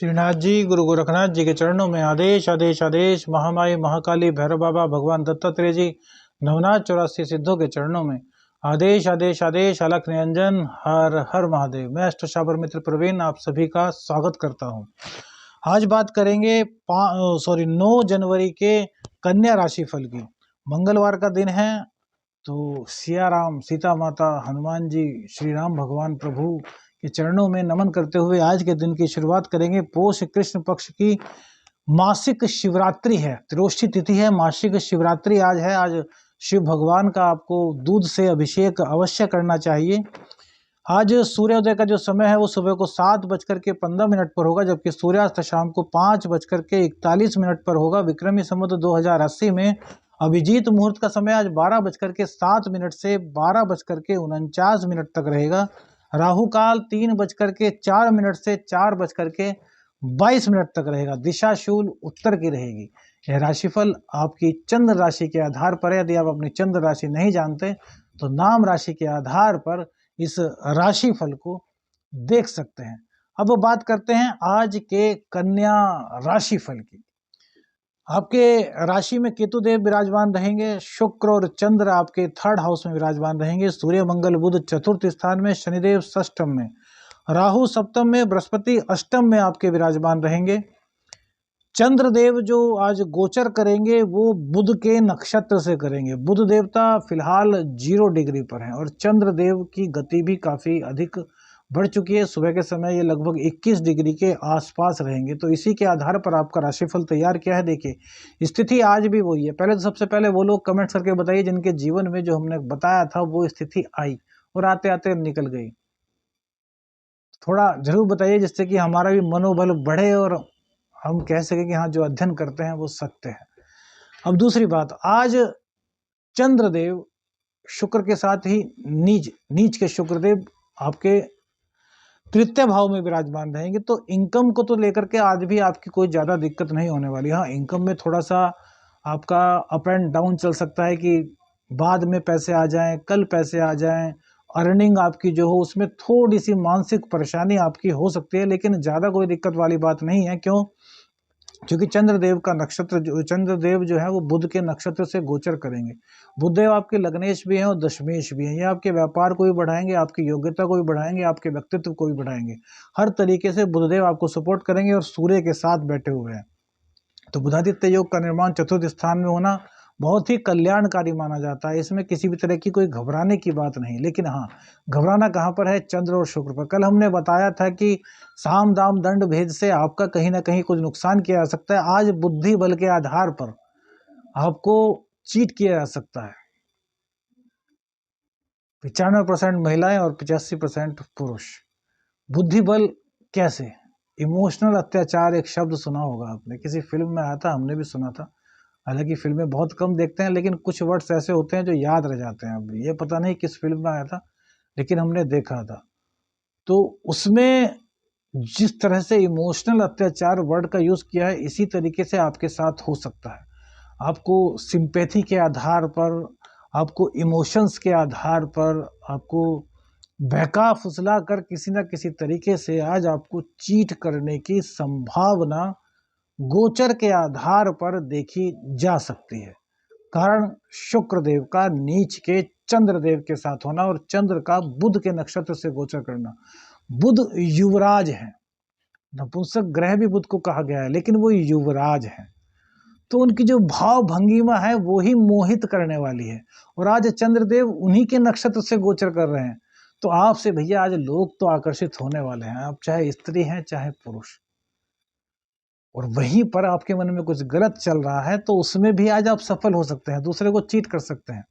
श्रीनाथ जी गुरु गोरखनाथ जी के चरणों में आदेश आदेश आदेश। महामाई महाकाली भैरव बाबा भगवान दत्तात्रेय जी नवनाथ 84 सिद्धों के चरणों में आदेश आदेश आदेश। अलख निरंजन हर हर महादेव। मैं अष्टसाबर मित्र प्रवीण आप सभी का स्वागत करता हूं। आज बात करेंगे 9 जनवरी के कन्या राशि फल की। मंगलवार का दिन है, तो सिया राम, सीता माता, हनुमान जी, श्री राम भगवान प्रभु के चरणों में नमन करते हुए आज के दिन की शुरुआत करेंगे। पोष कृष्ण पक्ष की मासिक शिवरात्रि है, त्रियोदशी तिथि है, मासिक शिवरात्रि आज है। आज शिव भगवान का आपको दूध से अभिषेक अवश्य करना चाहिए। आज सूर्योदय का जो समय है वो सुबह को 7:15 पर होगा, जबकि सूर्यास्त शाम को 5:41 पर होगा। विक्रमी संवत 2080 में अभिजीत मुहूर्त का समय आज 12:07 से 12:49 तक रहेगा। राहु काल 3:04 से 4:22 तक रहेगा। दिशा शूल उत्तर की रहेगी। यह राशिफल आपकी चंद्र राशि के आधार पर है। यदि आप अपनी चंद्र राशि नहीं जानते तो नाम राशि के आधार पर इस राशिफल को देख सकते हैं। अब बात करते हैं आज के कन्या राशिफल की। आपके राशि में केतु देव विराजमान रहेंगे। शुक्र और चंद्र आपके 3rd हाउस में विराजमान रहेंगे। सूर्य मंगल बुध 4th स्थान में, शनिदेव 6ष्टम में, राहु 7म में, बृहस्पति 8म में आपके विराजमान रहेंगे। चंद्रदेव जो आज गोचर करेंगे वो बुध के नक्षत्र से करेंगे। बुध देवता फिलहाल 0 डिग्री पर हैं और चंद्रदेव की गति भी काफी अधिक बढ़ चुकी है। सुबह के समय ये लगभग 21 डिग्री के आसपास रहेंगे। तो इसी के आधार पर आपका राशिफल तैयार किया है। देखिए स्थिति आज भी वही है। पहले तो सबसे पहले वो लोग कमेंट्स करके बताइए जिनके जीवन में जो हमने बताया था वो स्थिति आई और आते आते निकल गई। थोड़ा जरूर बताइए जिससे कि हमारा भी मनोबल बढ़े और हम कह सके कि हाँ जो अध्ययन करते हैं वो सत्य है। अब दूसरी बात, आज चंद्रदेव शुक्र के साथ ही नीच के शुक्रदेव आपके 3य भाव में विराजमान रहेंगे। तो इनकम को तो लेकर के आज भी आपकी कोई ज़्यादा दिक्कत नहीं होने वाली। हाँ, इनकम में थोड़ा सा आपका अप एंड डाउन चल सकता है कि बाद में पैसे आ जाएं, कल पैसे आ जाएं। अर्निंग आपकी जो हो उसमें थोड़ी सी मानसिक परेशानी आपकी हो सकती है, लेकिन ज़्यादा कोई दिक्कत वाली बात नहीं है। क्यों? क्योंकि चंद्रदेव का नक्षत्र चंद्रदेव जो है वो बुध के नक्षत्र से गोचर करेंगे। बुधदेव आपके लग्नेश भी हैं और दशमेश भी हैं। ये आपके व्यापार को भी बढ़ाएंगे, आपकी योग्यता को भी बढ़ाएंगे, आपके व्यक्तित्व को भी बढ़ाएंगे। हर तरीके से बुधदेव आपको सपोर्ट करेंगे और सूर्य के साथ बैठे हुए हैं। तो बुधादित्य योग का निर्माण 4th स्थान में होना बहुत ही कल्याणकारी माना जाता है। इसमें किसी भी तरह की कोई घबराने की बात नहीं। लेकिन हाँ, घबराना कहाँ पर है? चंद्र और शुक्र पर। कल हमने बताया था कि साम दाम दंड भेद से आपका कहीं ना कहीं कुछ नुकसान किया जा सकता है। आज बुद्धि बल के आधार पर आपको चीट किया जा सकता है। 95% महिलाएं और 85% पुरुष। बुद्धि बल कैसे? इमोशनल अत्याचार एक शब्द सुना होगा आपने, किसी फिल्म में आया था, हमने भी सुना था। हालांकि फिल्में बहुत कम देखते हैं, लेकिन कुछ वर्ड्स ऐसे होते हैं जो याद रह जाते हैं। अब ये पता नहीं किस फिल्म में आया था, लेकिन हमने देखा था। तो उसमें जिस तरह से इमोशनल अत्याचार वर्ड का यूज किया है, इसी तरीके से आपके साथ हो सकता है। आपको सिंपैथी के आधार पर, आपको इमोशंस के आधार पर, आपको बहका फुसला कर किसी न किसी तरीके से आज आपको चीट करने की संभावना गोचर के आधार पर देखी जा सकती है। कारण शुक्रदेव का नीच के चंद्रदेव के साथ होना और चंद्र का बुध के नक्षत्र से गोचर करना। बुध युवराज है, नपुंसक ग्रह भी बुध को कहा गया है, लेकिन वो युवराज है। तो उनकी जो भाव भंगिमा है वो ही मोहित करने वाली है। और आज चंद्रदेव उन्हीं के नक्षत्र से गोचर कर रहे हैं। तो आपसे भैया आज लोग तो आकर्षित होने वाले हैं, आप चाहे स्त्री हैं चाहे पुरुष। और वहीं पर आपके मन में कुछ गलत चल रहा है तो उसमें भी आज आप सफल हो सकते हैं, दूसरे को चीट कर सकते हैं।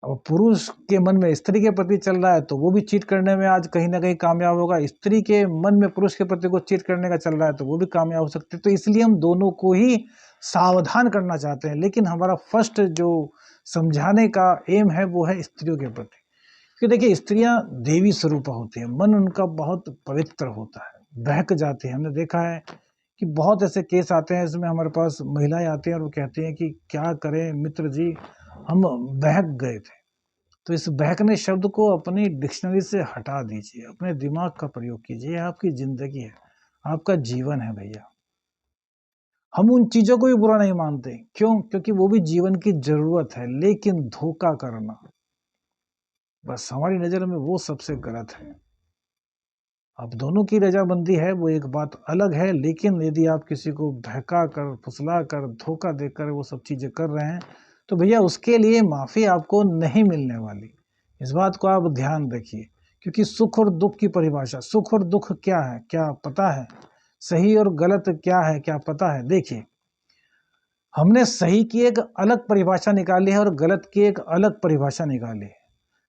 अब पुरुष के मन में स्त्री के प्रति चल रहा है तो वो भी चीट करने में आज कहीं ना कहीं कामयाब होगा। स्त्री के मन में पुरुष के प्रति को चीट करने का चल रहा है तो वो भी कामयाब हो सकते हैं। तो इसलिए हम दोनों को ही सावधान करना चाहते हैं। लेकिन हमारा फर्स्ट जो समझाने का एम है वो है स्त्रियों के प्रति। क्योंकि देखिए स्त्रियां देवी स्वरूपा होती है, मन उनका बहुत पवित्र होता है, बहक जाती है। हमने देखा है कि बहुत ऐसे केस आते हैं इसमें हमारे पास महिलाएं आती हैं और वो कहती हैं कि क्या करें मित्र जी, हम बहक गए थे। तो इस बहकने शब्द को अपनी डिक्शनरी से हटा दीजिए, अपने दिमाग का प्रयोग कीजिए। आपकी जिंदगी है, आपका जीवन है भैया। हम उन चीजों को भी बुरा नहीं मानते, क्यों? क्योंकि वो भी जीवन की जरूरत है, लेकिन धोखा करना बस हमारी नजर में वो सबसे गलत है। अब दोनों की रजामंदी है वो एक बात अलग है, लेकिन यदि आप किसी को बहका कर, फुसला कर, धोखा देकर वो सब चीजें कर रहे हैं तो भैया उसके लिए माफी आपको नहीं मिलने वाली। इस बात को आप ध्यान रखिए, क्योंकि सुख और दुख की परिभाषा, सुख और दुख क्या है क्या पता है? सही और गलत क्या है क्या पता है? देखिए, हमने सही की एक अलग परिभाषा निकाली है और गलत की एक अलग परिभाषा निकाली है।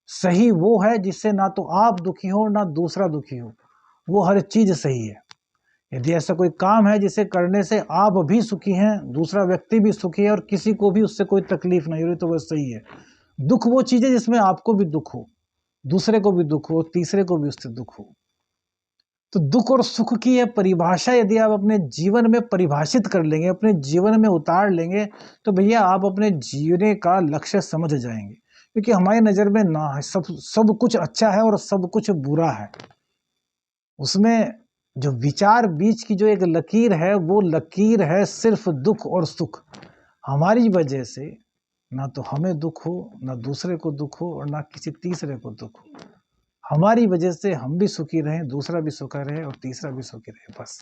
सही वो है जिससे ना तो आप दुखी हो ना दूसरा दुखी हो, वो हर चीज सही है। यदि ऐसा कोई काम है जिसे करने से आप भी सुखी हैं, दूसरा व्यक्ति भी सुखी है और किसी को भी उससे कोई तकलीफ नहीं हो रही, तो वह सही है। दुख वो चीज है जिसमें आपको भी दुख हो, दूसरे को भी दुख हो, तीसरे को भी उससे दुख हो। तो दुख और सुख की यह परिभाषा यदि आप अपने जीवन में परिभाषित कर लेंगे, अपने जीवन में उतार लेंगे, तो भैया आप अपने जीने का लक्ष्य समझ जाएंगे। क्योंकि हमारी नजर में ना है सब कुछ अच्छा है और सब कुछ बुरा है। उसमें जो विचार बीच की जो एक लकीर है, वो लकीर है सिर्फ दुख और सुख। हमारी वजह से ना तो हमें दुख हो, ना दूसरे को दुख हो और ना किसी तीसरे को दुख हो। हमारी वजह से हम भी सुखी रहें, दूसरा भी सुखा रहे और तीसरा भी सुखी रहे। बस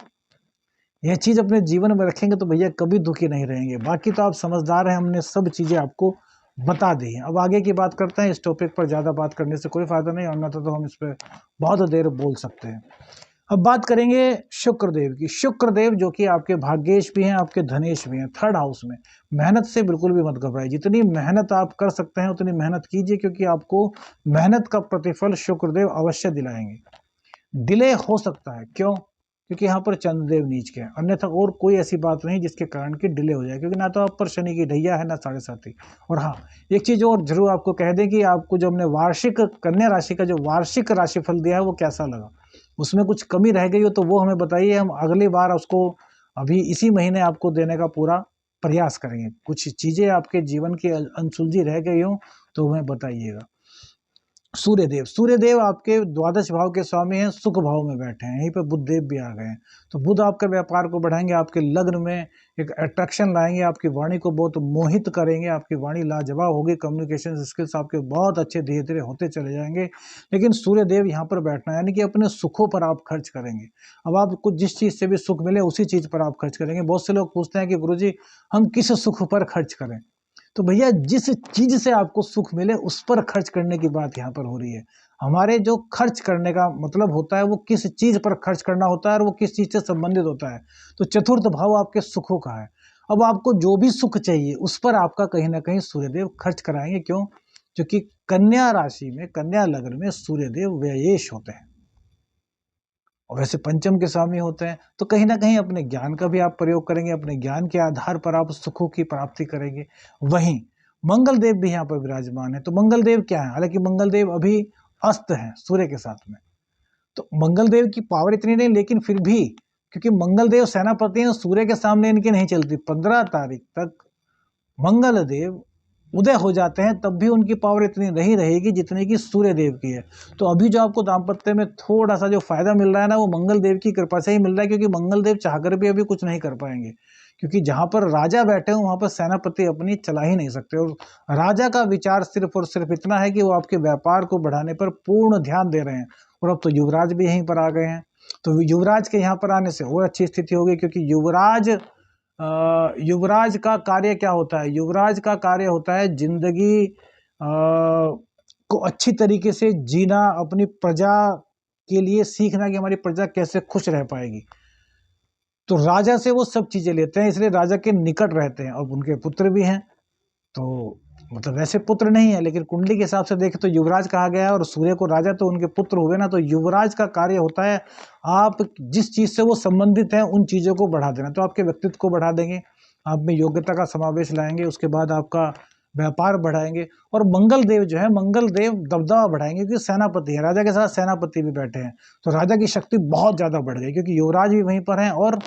यह चीज अपने जीवन में रखेंगे तो भैया कभी दुखी नहीं रहेंगे। बाकी तो आप समझदार हैं, हमने सब चीजें आपको बता दी हैं। अब आगे की बात करते हैं। इस टॉपिक पर ज्यादा बात करने से कोई फायदा नहीं, और ना तो हम इस पर बहुत देर बोल सकते हैं। अब बात करेंगे शुक्रदेव की। शुक्रदेव जो कि आपके भाग्येश भी हैं, आपके धनेश भी हैं, थर्ड हाउस में। मेहनत से बिल्कुल भी मत घबराइए, जितनी मेहनत आप कर सकते हैं उतनी मेहनत कीजिए, क्योंकि आपको मेहनत का प्रतिफल शुक्रदेव अवश्य दिलाएंगे। डिले हो सकता है, क्यों? क्योंकि यहाँ पर चंद्रदेव नीच के हैं, अन्यथा और कोई ऐसी बात नहीं जिसके कारण कि डिले हो जाए, क्योंकि ना तो आप पर शनि की ढैया है ना 7.5। और हाँ, एक चीज और जरूर आपको कह दें कि आपको जो हमने वार्षिक कन्या राशि का जो वार्षिक राशिफल दिया है वो कैसा लगा, उसमें कुछ कमी रह गई हो तो वो हमें बताइए। हम अगली बार उसको अभी इसी महीने आपको देने का पूरा प्रयास करेंगे। कुछ चीजें आपके जीवन की अनसुलझी रह गई हो तो हमें बताइएगा। सूर्यदेव, सूर्यदेव आपके द्वादश भाव के स्वामी हैं, सुख भाव में बैठे हैं। यहीं पे बुध देव भी आ गए हैं। तो बुध आपके व्यापार को बढ़ाएंगे, आपके लग्न में एक अट्रैक्शन लाएंगे, आपकी वाणी को बहुत मोहित करेंगे, आपकी वाणी लाजवाब होगी, कम्युनिकेशन स्किल्स आपके बहुत अच्छे धीरे धीरे होते चले जाएंगे। लेकिन सूर्यदेव यहाँ पर बैठना यानी कि अपने सुखों पर आप खर्च करेंगे। अब आपको जिस चीज से भी सुख मिले उसी चीज पर आप खर्च करेंगे। बहुत से लोग पूछते हैं कि गुरुजी हम किस सुख पर खर्च करें? तो भैया जिस चीज से आपको सुख मिले उस पर खर्च करने की बात यहाँ पर हो रही है। हमारे जो खर्च करने का मतलब होता है वो किस चीज पर खर्च करना होता है और वो किस चीज से संबंधित होता है। तो चतुर्थ भाव आपके सुखों का है। अब आपको जो भी सुख चाहिए उस पर आपका कहीं ना कहीं सूर्यदेव खर्च कराएंगे। क्यों? क्योंकि कन्या राशि में, कन्या लग्न में सूर्यदेव व्ययेश होते हैं और वैसे पंचम के स्वामी होते हैं। तो कहीं ना कहीं अपने ज्ञान का भी आप प्रयोग करेंगे, अपने ज्ञान के आधार पर आप सुखों की प्राप्ति करेंगे। वहीं मंगल देव भी यहाँ पर विराजमान है। तो मंगल देव क्या है? हालांकि मंगल देव अभी अस्त है सूर्य के साथ में, तो मंगल देव की पावर इतनी नहीं, लेकिन फिर भी क्योंकि मंगल देव सेनापति हैं, सूर्य के सामने इनकी नहीं चलती। 15 तारीख तक मंगल देव उदय हो जाते हैं, तब भी उनकी पावर इतनी नहीं रहेगी जितनी कि सूर्य देव की है। तो अभी जो आपको दाम्पत्य में थोड़ा सा जो फायदा मिल रहा है ना, वो मंगल देव की कृपा से ही मिल रहा है, क्योंकि मंगल देव चाहकर भी अभी कुछ नहीं कर पाएंगे। क्योंकि जहां पर राजा बैठे हो वहां पर सेनापति अपनी चला ही नहीं सकते। और राजा का विचार सिर्फ और सिर्फ इतना है कि वो आपके व्यापार को बढ़ाने पर पूर्ण ध्यान दे रहे हैं। और अब तो युवराज भी यहीं पर आ गए हैं, तो युवराज के यहाँ पर आने से और अच्छी स्थिति होगी। क्योंकि युवराज का कार्य क्या होता है? युवराज का कार्य होता है जिंदगी को अच्छी तरीके से जीना, अपनी प्रजा के लिए सीखना कि हमारी प्रजा कैसे खुश रह पाएगी। तो राजा से वो सब चीजें लेते हैं, इसलिए राजा के निकट रहते हैं। और उनके पुत्र भी हैं, तो मतलब वैसे पुत्र नहीं है, लेकिन कुंडली के हिसाब से देखें तो युवराज कहा गया है, और सूर्य को राजा तो उनके पुत्र हुए ना। तो युवराज का कार्य होता है आप जिस चीज से वो संबंधित है उन चीजों को बढ़ा देना। तो आपके व्यक्तित्व को बढ़ा देंगे, आप में योग्यता का समावेश लाएंगे, उसके बाद आपका व्यापार बढ़ाएंगे। और मंगल देव जो है, मंगल देव दबदबा बढ़ाएंगे, क्योंकि सेनापति है, राजा के साथ सेनापति भी बैठे हैं। तो राजा की शक्ति बहुत ज्यादा बढ़ गई, क्योंकि युवराज भी वहीं पर है और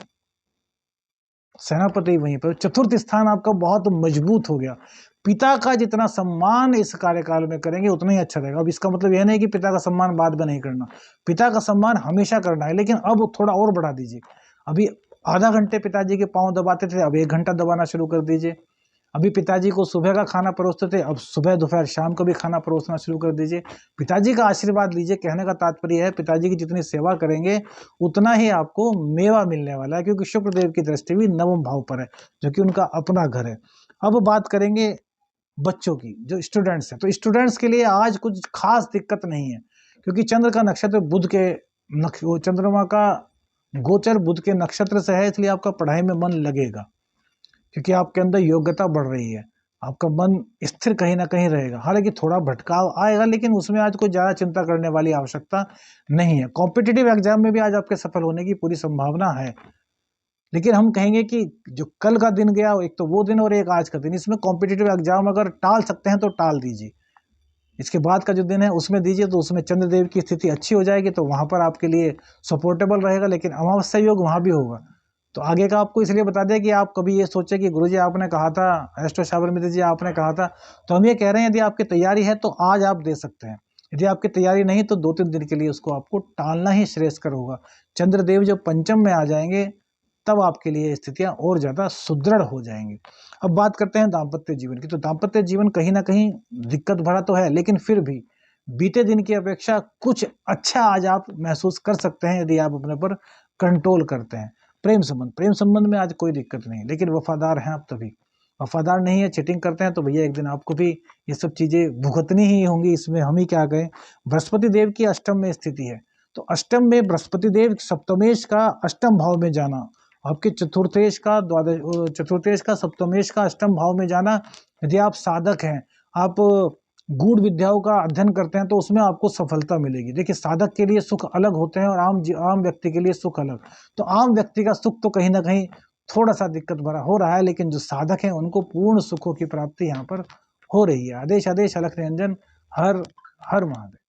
सेनापति वहीं पर। चतुर्थ स्थान आपका बहुत मजबूत हो गया। पिता का जितना सम्मान इस कार्यकाल में करेंगे उतना ही अच्छा रहेगा। अब इसका मतलब यह नहीं कि पिता का सम्मान बाद में नहीं करना, पिता का सम्मान हमेशा करना है, लेकिन अब थोड़ा और बढ़ा दीजिए। अभी आधा घंटे पिताजी के पाँव दबाते थे, अब 1 घंटा दबाना शुरू कर दीजिए। अभी पिताजी को सुबह का खाना परोसते थे, अब सुबह दोपहर शाम को भी खाना परोसना शुरू कर दीजिए। पिताजी का आशीर्वाद लीजिए। कहने का तात्पर्य है पिताजी की जितनी सेवा करेंगे उतना ही आपको मेवा मिलने वाला है, क्योंकि शुक्रदेव की दृष्टि भी नवम भाव पर है, जो कि उनका अपना घर है। अब बात करेंगे बच्चों की, जो स्टूडेंट्स हैं, तो स्टूडेंट्स के लिए आज कुछ खास दिक्कत नहीं है, क्योंकि चंद्र का नक्षत्र बुध के चंद्रमा का गोचर बुध के नक्षत्र से है, इसलिए आपका पढ़ाई में मन लगेगा, क्योंकि आपके अंदर योग्यता बढ़ रही है, आपका मन स्थिर कहीं ना कहीं रहेगा। हालांकि थोड़ा भटकाव आएगा, लेकिन उसमें आज कोई ज़्यादा चिंता करने वाली आवश्यकता नहीं है। कॉम्पिटिटिव एग्जाम में भी आज आपके सफल होने की पूरी संभावना है, लेकिन हम कहेंगे कि जो कल का दिन गया, एक तो वो दिन और एक आज का दिन, इसमें कॉम्पिटिटिव एग्जाम अगर टाल सकते हैं तो टाल दीजिए। इसके बाद का जो दिन है उसमें दीजिए, तो उसमें चंद्रदेव की स्थिति अच्छी हो जाएगी, तो वहाँ पर आपके लिए सपोर्टेबल रहेगा। लेकिन अमावस्या योग वहाँ भी होगा, तो आगे का आपको इसलिए बता दें कि आप कभी ये सोचे कि गुरुजी आपने कहा था, एस्ट्रो साबरमती जी आपने कहा था, तो हम ये कह रहे हैं यदि आपकी तैयारी है तो आज आप दे सकते हैं। यदि आपकी तैयारी नहीं तो 2-3 दिन के लिए उसको आपको टालना ही श्रेयस्कर होगा। चंद्रदेव जब पंचम में आ जाएंगे तब आपके लिए स्थितियां और ज़्यादा सुदृढ़ हो जाएंगी। अब बात करते हैं दाम्पत्य जीवन की, तो दाम्पत्य जीवन कहीं ना कहीं दिक्कत भरा तो है, लेकिन फिर भी बीते दिन की अपेक्षा कुछ अच्छा आज आप महसूस कर सकते हैं यदि आप अपने पर कंट्रोल करते हैं। प्रेम संबंध में आज कोई दिक्कत नहीं, लेकिन वफादार हैं आप तभी। वफादार नहीं है, चीटिंग करते हैं, तो भैया एक दिन आपको भी ये सब चीज़ें भुगतनी ही होंगी, इसमें हम ही क्या कहें। बृहस्पति देव की अष्टम में स्थिति है, तो अष्टम में बृहस्पति देव सप्तमेश का अष्टम भाव में जाना, आपके चतुर्थेश का चतुर्थेश का सप्तमेश का अष्टम भाव में जाना, यदि आप साधक हैं, आप गूढ़ विद्याओं का अध्ययन करते हैं, तो उसमें आपको सफलता मिलेगी। देखिए साधक के लिए सुख अलग होते हैं और आम व्यक्ति के लिए सुख अलग। तो आम व्यक्ति का सुख तो कहीं ना कहीं थोड़ा सा दिक्कत भरा हो रहा है, लेकिन जो साधक हैं उनको पूर्ण सुखों की प्राप्ति यहाँ पर हो रही है। आदेश आदेश अलख निरंजन, हर हर महादेव।